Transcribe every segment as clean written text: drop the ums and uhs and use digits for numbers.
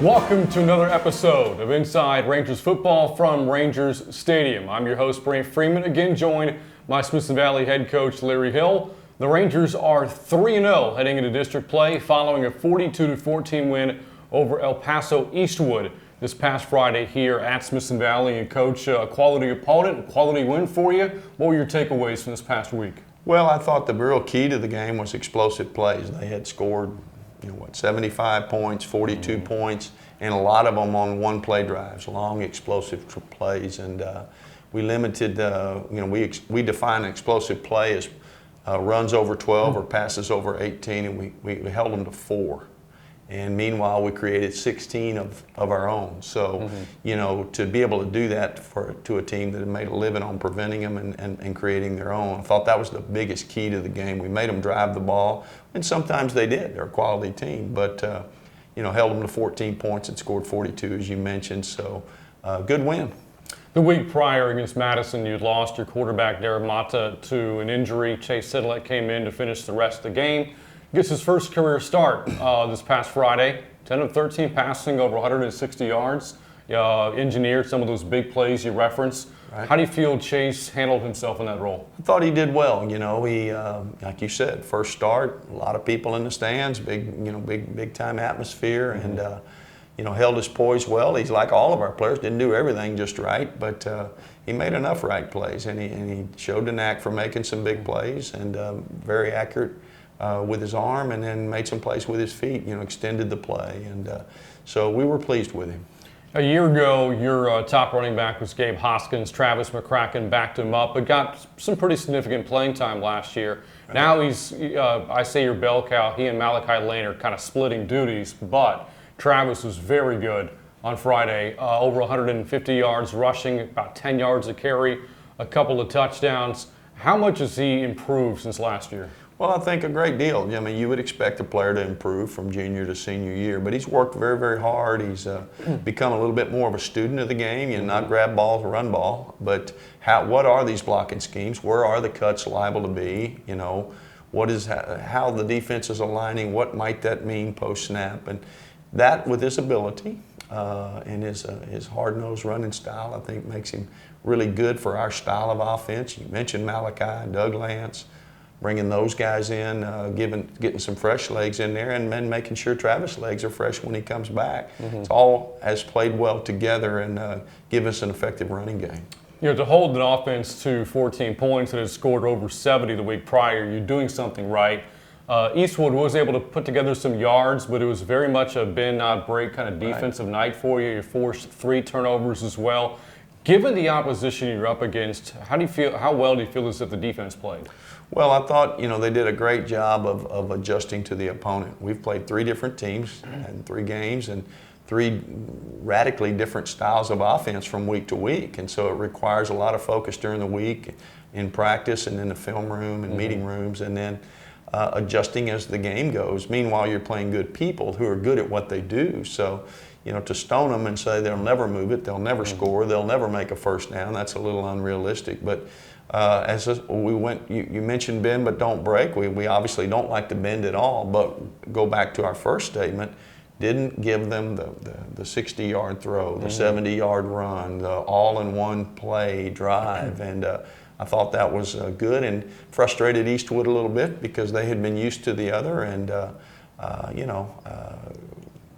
Welcome to another episode of Inside Rangers Football from Rangers Stadium. I'm your host, Brant Freeman, again joined by Smithson Valley head coach Larry Hill. The Rangers are 3-0 heading into district play following a 42-14 win over El Paso Eastwood this past Friday here at Smithson Valley. And Coach, a quality opponent, a quality win for you. What were your takeaways from this past week? Well, I thought the real key to the game was explosive plays. They had scored 75 points, 42 points, and a lot of them on one-play drives, long explosive plays. And we limited, we define an explosive play as runs over 12 or passes over 18, and we held them to 4. And meanwhile, we created 16 of our own. So, to be able to do that to a team that had made a living on preventing them and creating their own, I thought that was the biggest key to the game. We made them drive the ball, and sometimes they did. They're a quality team, but, held them to 14 points and scored 42, as you mentioned. So, good win. The week prior against Madison, you'd lost your quarterback, Darren Mata, to an injury. Chase Sidlett came in to finish the rest of the game. Gets his first career start this past Friday. 10 of 13 passing, over 160 yards. Engineered some of those big plays you referenced. Right. How do you feel Chase handled himself in that role? I thought he did well. He, like you said, first start, a lot of people in the stands, big time atmosphere, and held his poise well. He's like all of our players, didn't do everything just right, but he made enough right plays, and he showed the knack for making some big plays, and very accurate with his arm, and then made some plays with his feet, extended the play, and so we were pleased with him. A year ago, your top running back was Gabe Hoskins. Travis McCracken backed him up, but got some pretty significant playing time last year. Right. Now he's, I say your bell cow, he and Malachi Lane are kind of splitting duties, but Travis was very good on Friday, over 150 yards rushing, about 10 yards a carry, a couple of touchdowns. How much has he improved since last year? Well, I think a great deal. I mean, you would expect a player to improve from junior to senior year, but he's worked very, very hard. He's become a little bit more of a student of the game. Not grab balls, run ball, but what are these blocking schemes? Where are the cuts liable to be? How the defense is aligning? What might that mean post snap? And that, with his ability and his hard-nosed running style, I think makes him really good for our style of offense. You mentioned Malachi, Doug Lance. Bringing those guys in, getting some fresh legs in there, and then making sure Travis' legs are fresh when he comes back. It all has played well together and give us an effective running game. To hold an offense to 14 points and had scored over 70 the week prior, you're doing something right. Eastwood was able to put together some yards, but it was very much a bend, not break kind of defensive night for you. You forced 3 turnovers as well. Given the opposition you're up against, how well do you feel as if the defense played? Well, I thought, they did a great job of adjusting to the opponent. We've played 3 different teams and 3 games and 3 radically different styles of offense from week to week. And so it requires a lot of focus during the week in practice and in the film room and meeting rooms, and then adjusting as the game goes. Meanwhile, you're playing good people who are good at what they do. So, to stone them and say they'll never move it, they'll never score, they'll never make a first down, that's a little unrealistic. But you mentioned bend but don't break. We obviously don't like to bend at all, but go back to our first statement, didn't give them the 60-yard throw, the 70-yard run, the all-in-one play drive, and I thought that was good and frustrated Eastwood a little bit because they had been used to the other and,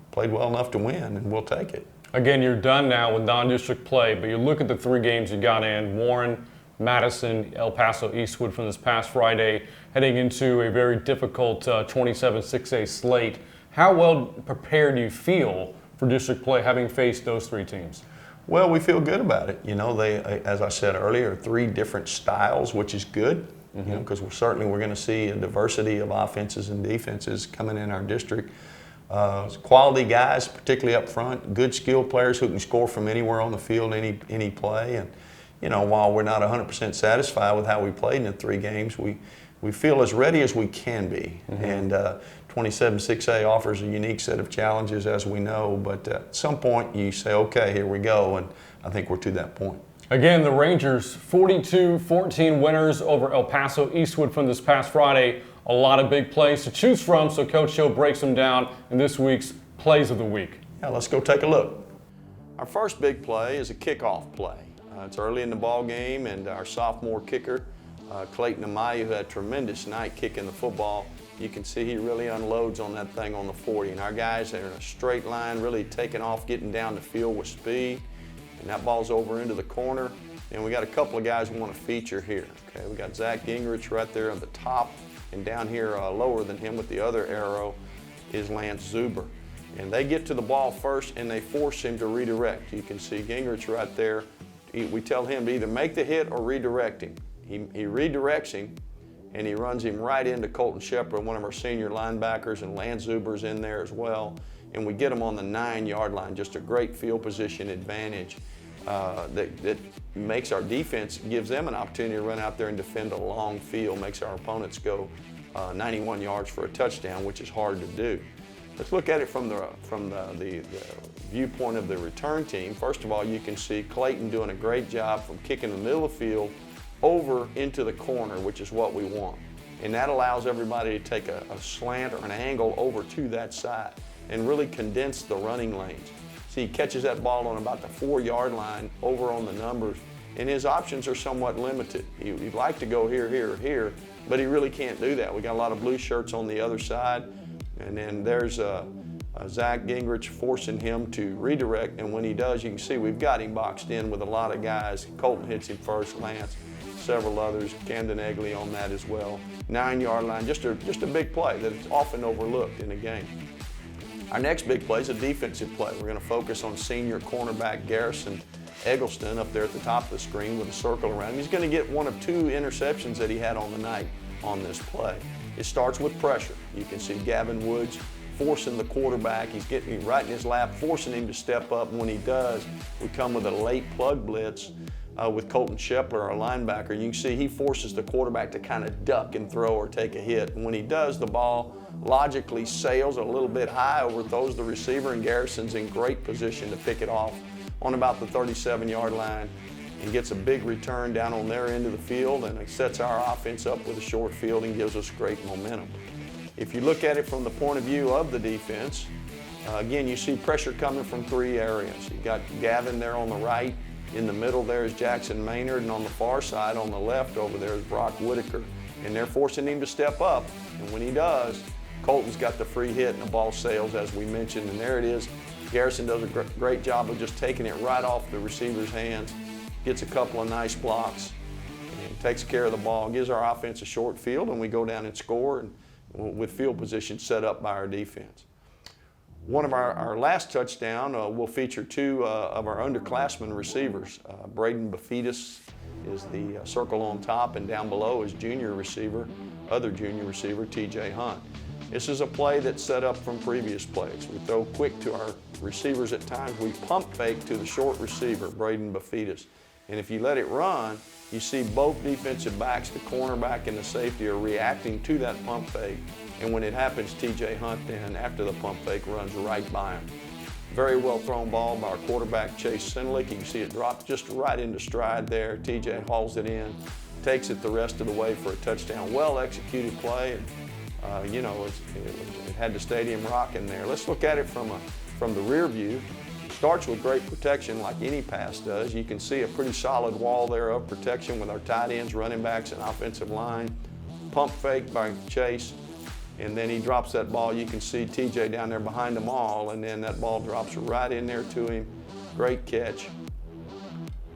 played well enough to win, and we'll take it. Again, you're done now with non-district play, but you look at the 3 games you got in, Warren, Madison, El Paso, Eastwood from this past Friday, heading into a very difficult 27-6A slate. How well prepared do you feel for district play having faced those 3 teams? Well, we feel good about it. They, as I said earlier, 3 different styles, which is good, because we're going to see a diversity of offenses and defenses coming in our district. Quality guys, particularly up front, good skilled players who can score from anywhere on the field, any play. And while we're not 100% satisfied with how we played in the 3 games, we feel as ready as we can be. And 27-6A offers a unique set of challenges, as we know. But at some point, you say, okay, here we go. And I think we're to that point. Again, the Rangers 42-14 winners over El Paso Eastwood from this past Friday. A lot of big plays to choose from, so Coach Hill breaks them down in this week's Plays of the Week. Yeah, let's go take a look. Our first big play is a kickoff play. It's early in the ball game, and our sophomore kicker, Clayton Amaya, who had a tremendous night kicking the football. You can see he really unloads on that thing on the 40. And our guys are in a straight line, really taking off, getting down the field with speed. And that ball's over into the corner. And we got a couple of guys we want to feature here. Okay, we got Zach Gingrich right there on the top, and down here lower than him with the other arrow is Lance Zuber. And they get to the ball first, and they force him to redirect. You can see Gingrich right there. We tell him to either make the hit or redirect him. He redirects him, and he runs him right into Colton Shepard, one of our senior linebackers, and Lance Zuber's in there as well. And we get him on the 9-yard line, just a great field position advantage that makes our defense, gives them an opportunity to run out there and defend a long field, makes our opponents go 91 yards for a touchdown, which is hard to do. Let's look at it from the viewpoint of the return team. First of all, you can see Clayton doing a great job from kicking the middle of the field over into the corner, which is what we want. And that allows everybody to take a slant or an angle over to that side and really condense the running lanes. See, he catches that ball on about the 4-yard line over on the numbers, and his options are somewhat limited. He'd like to go here, here, or here, but he really can't do that. We got a lot of blue shirts on the other side. And then there's Zach Gingrich forcing him to redirect, and when he does, you can see we've got him boxed in with a lot of guys. Colton hits him first, Lance, several others, Camden Egley on that as well. 9-yard line, just a big play that is often overlooked in a game. Our next big play is a defensive play. We're going to focus on senior cornerback Garrison Eggleston up there at the top of the screen with a circle around him. He's going to get one of 2 interceptions that he had on the night on this play. It starts with pressure. You can see Gavin Woods forcing the quarterback. He's getting him right in his lap, forcing him to step up. And when he does, we come with a late plug blitz with Colton Shepard, our linebacker. You can see he forces the quarterback to kind of duck and throw or take a hit. And when he does, the ball logically sails a little bit high, overthrows the receiver, and Garrison's in great position to pick it off on about the 37-yard line and gets a big return down on their end of the field, and it sets our offense up with a short field and gives us great momentum. If you look at it from the point of view of the defense, again, you see pressure coming from 3 areas. You've got Gavin there on the right. In the middle there is Jackson Maynard, and on the far side, on the left over there is Brock Whitaker. And they're forcing him to step up, and when he does, Colton's got the free hit and the ball sails, as we mentioned, and there it is. Garrison does a great job of just taking it right off the receiver's hands, gets a couple of nice blocks, and takes care of the ball, gives our offense a short field, and we go down and score with field position set up by our defense. One of our last touchdown will feature 2 of our underclassmen receivers. Braden Bafidis is the circle on top, and down below is other junior receiver, TJ Hunt. This is a play that's set up from previous plays. We throw quick to our receivers at times. We pump fake to the short receiver, Braden Bafidis. And if you let it run, you see both defensive backs, the cornerback and the safety, are reacting to that pump fake. And when it happens, TJ Hunt then, after the pump fake, runs right by him. Very well thrown ball by our quarterback, Chase Sinlick. You can see it drop just right into stride there. TJ hauls it in, takes it the rest of the way for a touchdown. Well executed play. And, it had the stadium rocking there. Let's look at it from the rear view. It starts with great protection like any pass does. You can see a pretty solid wall there of protection with our tight ends, running backs, and offensive line. Pump fake by Chase, and then he drops that ball. You can see TJ down there behind them all, and then that ball drops right in there to him. Great catch.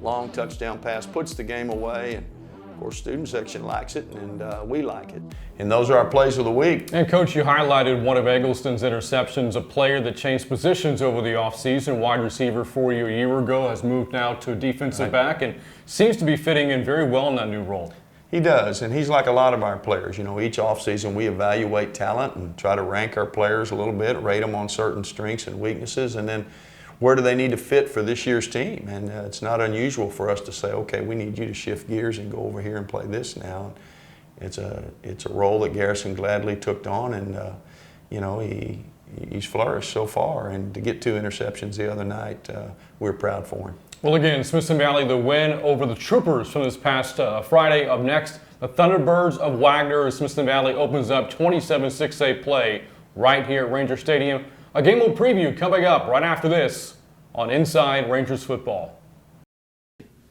Long touchdown pass, puts the game away. And of course, student section likes it, and we like it. And those are our plays of the week. And Coach, you highlighted one of Eggleston's interceptions, a player that changed positions over the offseason. Wide receiver for you a year ago, has moved now to a defensive back and seems to be fitting in very well in that new role. He does, and he's like a lot of our players. You know, each offseason we evaluate talent and try to rank our players a little bit, rate them on certain strengths and weaknesses, and then where do they need to fit for this year's team? And it's not unusual for us to say, okay, we need you to shift gears and go over here and play this now. It's a role that Garrison gladly took on, and he's flourished so far. And to get 2 interceptions the other night, we're proud for him. Well, again, Smithson Valley, the win over the Troopers from this past Friday. Up next, the Thunderbirds of Wagner as Smithson Valley opens up 27-6A play right here at Ranger Stadium A game we'll preview coming up right after this on Inside Rangers Football.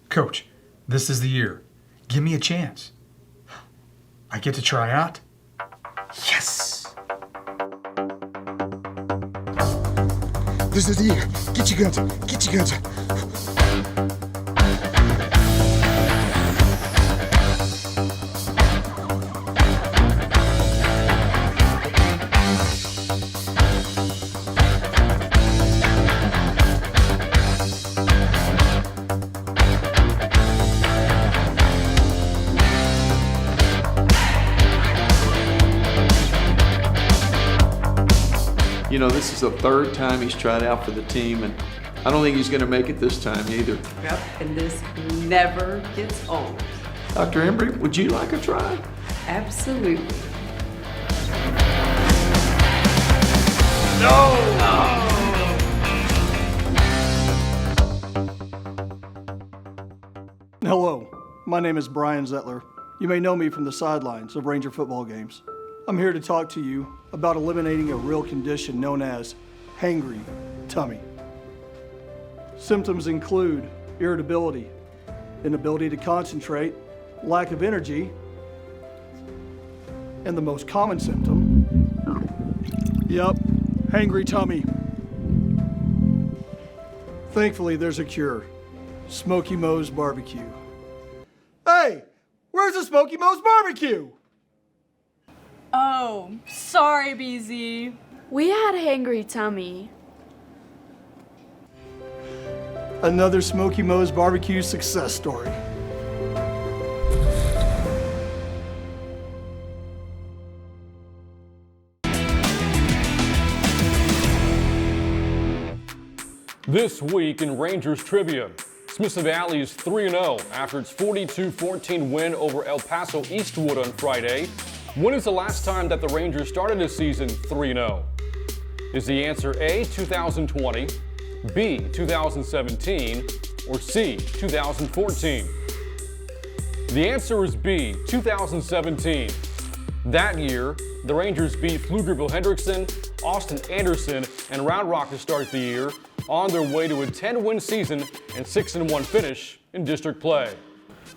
Coach, this is the year. Give me a chance. I get to try out? Yes! This is the year. Get your guns up. Get your guns up. You know, this is the third time he's tried out for the team, and I don't think he's going to make it this time either. Yep, and this never gets old. Dr. Embry, would you like a try? Absolutely. Hello, my name is Brian Zettler. You may know me from the sidelines of Ranger football games. I'm here to talk to you about eliminating a real condition known as hangry tummy. Symptoms include irritability, inability to concentrate, lack of energy, and the most common symptom, hangry tummy. Thankfully, there's a cure. Smoky Moe's Barbecue. Hey, where's the Smoky Moe's Barbecue? Oh, sorry, BZ. We had hangry tummy. Another Smoky Moe's Barbecue success story. This week in Rangers trivia, Smithson Valley is 3-0 after its 42-14 win over El Paso Eastwood on Friday. When is the last time that the Rangers started a season 3-0? Is the answer A, 2020, B, 2017, or C, 2014? The answer is B, 2017. That year, the Rangers beat Pflugerville Hendrickson, Austin Anderson, and Round Rock to start the year, on their way to a 10-win season and 6-1 finish in district play.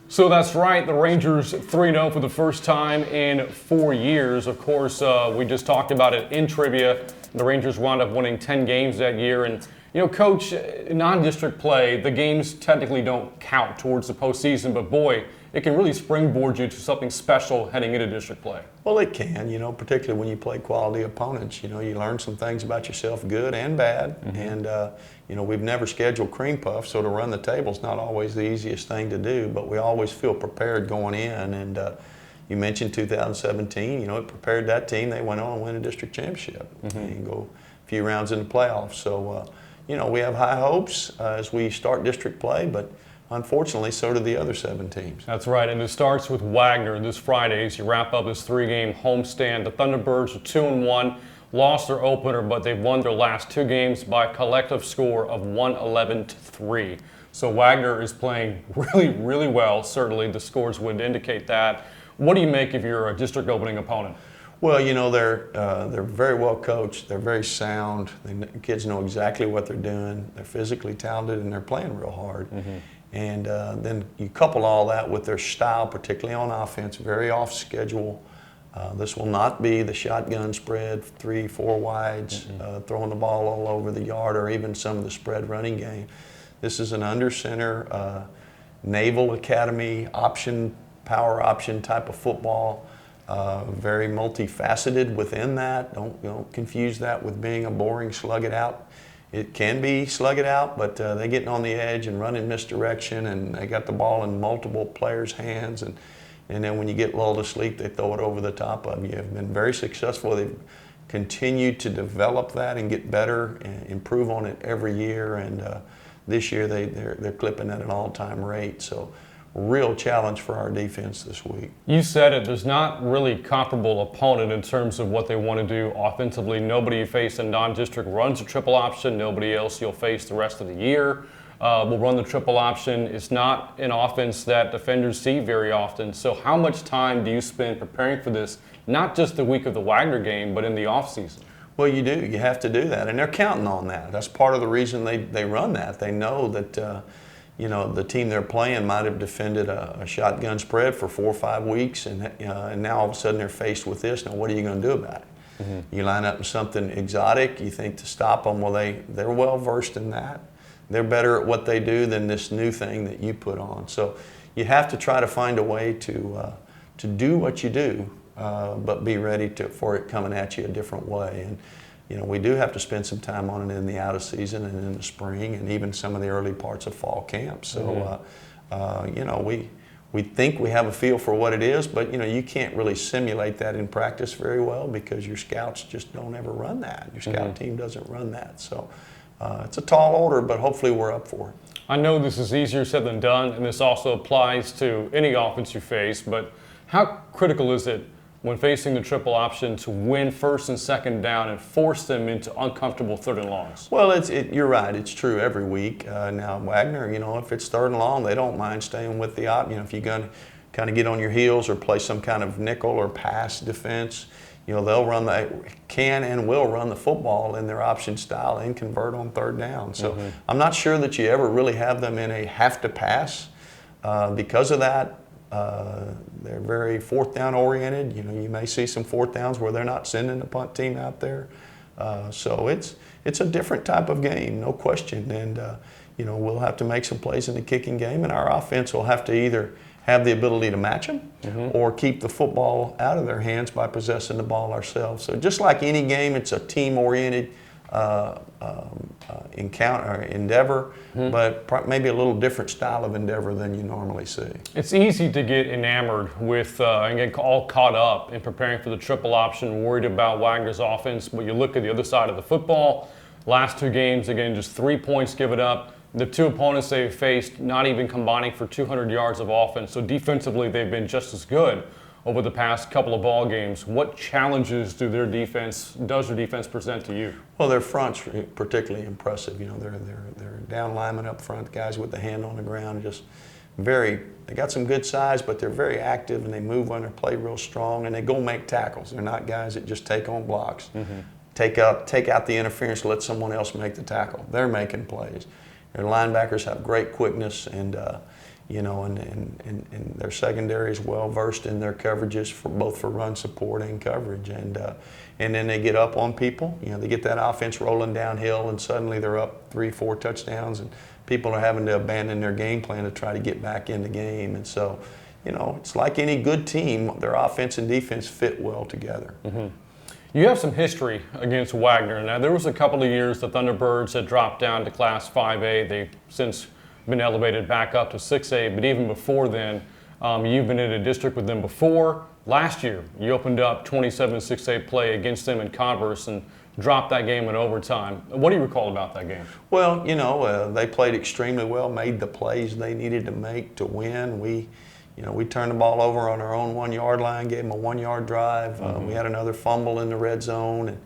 So that's right, the Rangers 3-0 for the first time in 4 years. Of course, we just talked about it in trivia. The Rangers wound up winning 10 games that year. And, you know, Coach, in non-district play, the games technically don't count towards the postseason, but boy, it can really springboard you to something special heading into district play. Well, it can, you know, particularly when you play quality opponents. You know, you learn some things about yourself, good and bad. And, you know, we've never scheduled cream puff, so to run the table's not always the easiest thing to do, but we always feel prepared going in. And you mentioned 2017, you know, it prepared that team. They went on and win a district championship and go a few rounds in the playoffs. So, you know, we have high hopes as we start district play, but unfortunately, so do the other 7 teams. That's right, and it starts with Wagner this Friday as you wrap up this 3-game homestand. The Thunderbirds are 2-1, lost their opener, but they've won their last 2 games by a collective score of 111-3. So Wagner is playing really, really well. Certainly, the scores would indicate that. What do you make of your district opening opponent? Well, you know, they're very well coached. They're very sound. The kids know exactly what they're doing. They're physically talented, and they're playing real hard. And then you couple all that with their style, particularly on offense, very off schedule. This will not be the shotgun spread, 3-4 wides, throwing the ball all over the yard, or even some of the spread running game. This is an under center, Naval Academy option, power option type of football. Very multifaceted within that. Don't confuse that with being a boring slug it out. It can be slug it out, but they're getting on the edge and running misdirection, and they got the ball in multiple players' hands, and then when you get lulled to sleep, they throw it over the top of you. Have been very successful. They've continued to develop that and get better and improve on it every year, and this year they're clipping at an all-time rate. So real challenge for our defense this week. You said it, there's not really comparable opponent in terms of what they want to do offensively. Nobody you face in non-district runs a triple option. Nobody else you'll face the rest of the year will run the triple option. It's not an offense that defenders see very often. So how much time do you spend preparing for this, not just the week of the Wagner game, but in the offseason? Well, you do. You have to do that, and they're counting on that. That's part of the reason they run that. They know that the team they're playing might have defended a shotgun spread for 4 or 5 weeks, and now all of a sudden they're faced with this. Now, what are you going to do about it? Mm-hmm. You line up with something exotic. You think to stop them. Well, they're well versed in that. They're better at what they do than this new thing that you put on. So you have to try to find a way to do what you do, but be ready for it coming at you a different way. And we do have to spend some time on it in the out of season and in the spring and even some of the early parts of fall camp. So we think we have a feel for what it is, but you can't really simulate that in practice very well because your scouts just don't ever run that. Your scout team doesn't run that. So it's a tall order, but hopefully we're up for it. I know this is easier said than done, and this also applies to any offense you face, but how critical is it when facing the triple option to win first and second down and force them into uncomfortable third and longs? Well, you're right. It's true every week. Now, Wagner, if it's third and long, they don't mind staying with the option. If you're going to kind of get on your heels or play some kind of nickel or pass defense, they'll can and will run the football in their option style and convert on third down. So I'm not sure that you ever really have them in a have to pass because of that. They're very fourth down oriented. You may see some fourth downs where they're not sending the punt team out there. So it's a different type of game, no question. And we'll have to make some plays in the kicking game, and our offense will have to either have the ability to match them or keep the football out of their hands by possessing the ball ourselves. So just like any game, it's a team-oriented endeavor, but maybe a little different style of endeavor than you normally see. It's easy to get enamored with and get all caught up in preparing for the triple option, worried about Wagner's offense, but you look at the other side of the football, last 2 games, again, just 3 points given up. The 2 opponents they've faced not even combining for 200 yards of offense, so defensively they've been just as good over the past couple of ball games. What challenges does their defense present to you? Well, their front's particularly impressive. They're down linemen up front, guys with the hand on the ground, just they got some good size, but they're very active and they move when they play real strong and they go make tackles. They're not guys that just take on blocks. Take out the interference, let someone else make the tackle. They're making plays. Their linebackers have great quickness and their secondary is well versed in their coverages for both run support and coverage, and then they get up on people. They get that offense rolling downhill, and suddenly they're up 3-4 touchdowns, and people are having to abandon their game plan to try to get back in the game. And so, it's like any good team. Their offense and defense fit well together. You have some history against Wagner. Now, there was a couple of years the Thunderbirds had dropped down to Class 5A. They've since been elevated back up to 6A, but even before then, you've been in a district with them before. Last year, you opened up 27-6A play against them in Converse and dropped that game in overtime. What do you recall about that game? Well, they played extremely well, made the plays they needed to make to win. We turned the ball over on our own 1-yard line, gave them a 1-yard drive. We had another fumble in the red zone,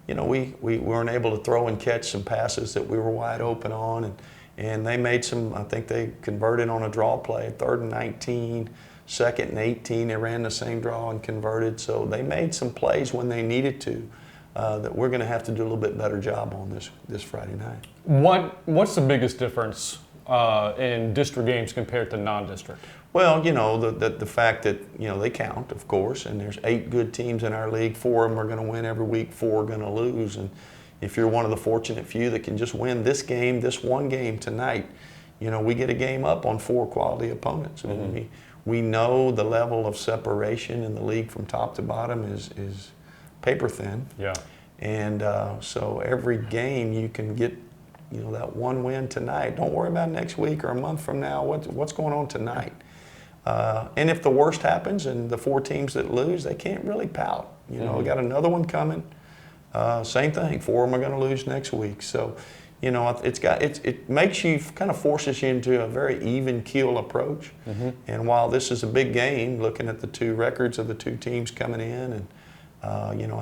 and we weren't able to throw and catch some passes that we were wide open on. And they made I think they converted on a draw play, 3rd and 19, 2nd and 18. They ran the same draw and converted. So they made some plays when they needed to that we're going to have to do a little bit better job on this Friday night. What's the biggest difference in district games compared to non-district? Well, the fact that, they count, of course, and there's 8 good teams in our league. 4 of them are going to win every week, 4 are going to lose. And if you're one of the fortunate few that can just win this one game tonight, we get a game up on 4 quality opponents. And we know the level of separation in the league from top to bottom is paper thin. Yeah. And so every game you can get, that one win tonight. Don't worry about next week or a month from now. What's going on tonight? And if the worst happens and the 4 teams that lose, they can't really pout. We got another one coming. Same thing. 4 of them are going to lose next week. So, it makes you kind of forces you into a very even keel approach. And while this is a big game, looking at the 2 records of the 2 teams coming in, and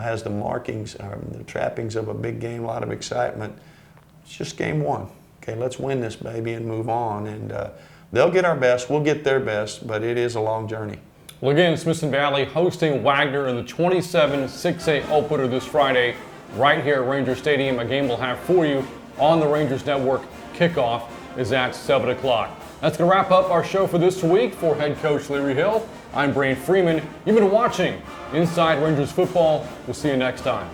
has the markings, the trappings of a big game, a lot of excitement. It's just game 1. Okay, let's win this baby and move on. And they'll get our best. We'll get their best, but it is a long journey. Well, again, Smithson Valley hosting Wagner in the 27-6A opener this Friday. right here at Ranger Stadium. A game we'll have for you on the Rangers Network. Kickoff is at 7 o'clock. That's going to wrap up our show for this week. For head coach Larry Hill, I'm Brant Freeman. You've been watching Inside Rangers Football. We'll see you next time.